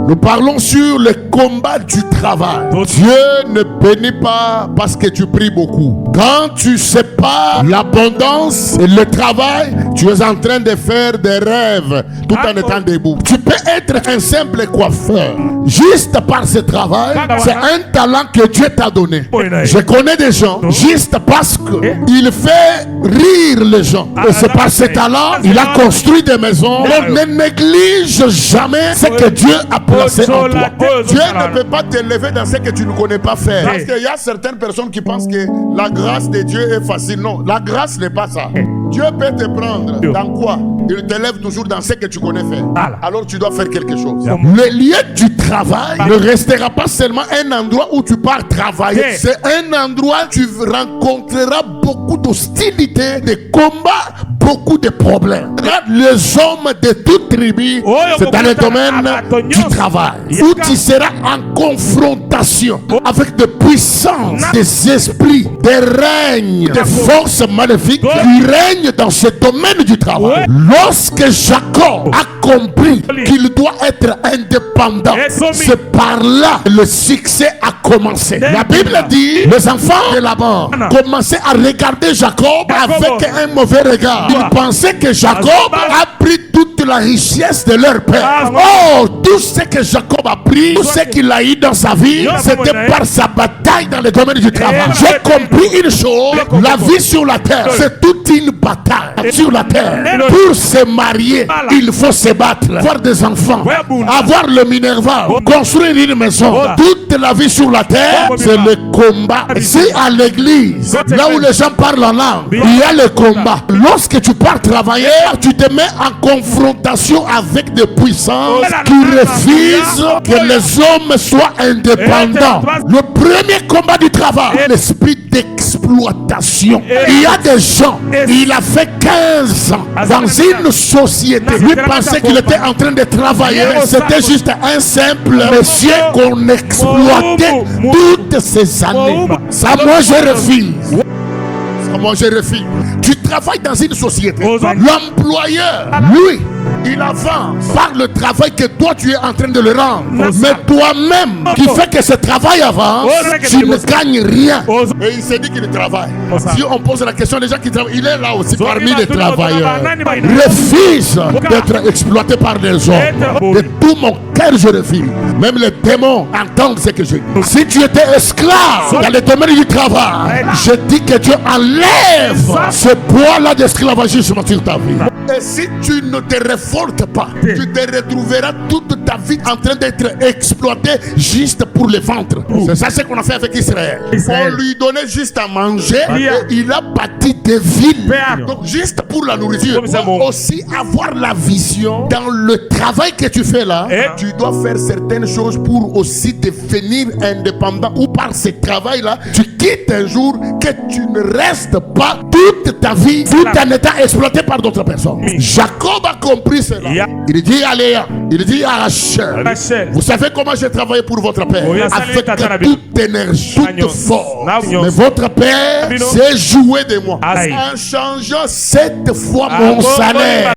Nous parlons sur le combat du travail. Dieu ne bénit pas parce que tu pries beaucoup. Quand tu sais pas l'abondance et le travail, tu es en train de faire des rêves tout en étant debout. Tu peux être un simple coiffeur. Juste par ce travail, c'est un talent que Dieu t'a donné. Je connais des gens, juste parce qu'il fait rire les gens. Et c'est par ce talent, il a construit des maisons. Donc ne néglige jamais ce que Dieu a placé en toi. Dieu ne peut pas t'élever dans ce que tu ne connais pas faire. Parce qu'il y a certaines personnes qui pensent que la grâce de Dieu est facile. Non, la grâce n'est pas ça. Dieu peut te prendre dans quoi? Il t'élève toujours dans ce que tu connais faire. Alors tu dois faire quelque chose. Le lieu du travail ne restera pas seulement un endroit où tu pars travailler. C'est un endroit où tu rencontreras beaucoup d'hostilité, de combats, beaucoup de problèmes. Les hommes de toute tribu, c'est dans le domaine du travail, où tu seras en confrontation avec des puissances, des esprits, des règnes, des forces maléfiques qui règnent dans ce domaine du travail. Lorsque Jacob a compris qu'il doit être indépendant, c'est par là que le succès a commencé. La Bible dit, les enfants de Laban commençaient à regarder Jacob avec un mauvais regard. Ils pensaient que Jacob a pris toute la richesse de leur père. Oh, tout ce que Jacob a pris, tout ce qu'il a eu dans sa vie, c'était par sa bataille dans le domaine du travail. J'ai compris une chose, la vie sur la terre, c'est toute une bataille sur la terre. Pour se marier, il faut se battre, avoir des enfants, avoir le Minerva, construire une maison. Toute la vie sur la terre, c'est le combat. Si à l'église, là où les gens parlent en langue, il y a le combat. Lorsque tu pars travailler, tu te mets en confrontation avec des puissances qui refusent que les hommes soient indépendants. Le premier combat du travail, l'esprit d'exploitation. Il y a des gens, il a fait 15 ans dans une société. Lui pensait qu'il était en train de travailler. C'était juste un simple monsieur qu'on exploitait toutes ces années. Ça, moi, je refuse. Ça, moi, je refuse. Tu travailles dans une société. L'employeur, lui, il avance par le travail que toi tu es en train de le rendre. Mais toi-même qui fais que ce travail avance, tu ne gagnes rien. Et il s'est dit qu'il travaille. Si on pose la question des gens qui travaillent, il est là aussi parmi les travailleurs. Refuse d'être exploité par les hommes. De tout mon cœur je refuse. Même les démons entendent ce que je dis. Si tu étais esclave dans le domaine du travail, je dis que Dieu enlève ce poids-là d'esclavagisme sur ta vie. Et si tu ne te révoltes pas, tu te retrouveras toute ta vie en train d'être exploité juste pour le ventre. C'est ça ce qu'on a fait avec Israël. On lui donnait juste à manger et il a bâti des villes. Donc juste pour la nourriture. Aussi avoir la vision dans le travail que tu fais là. Tu dois faire certaines choses pour aussi devenir indépendant. Ou par ce travail là, tu quittes un jour que tu ne restes pas toute ta vie tout en étant exploité par d'autres personnes. Jacob a compris cela. Il dit à Léa, il dit à Rachel, vous savez comment j'ai travaillé pour votre père? Avec toute énergie, toute force. Mais votre père s'est joué de moi en changeant 7 fois mon salaire.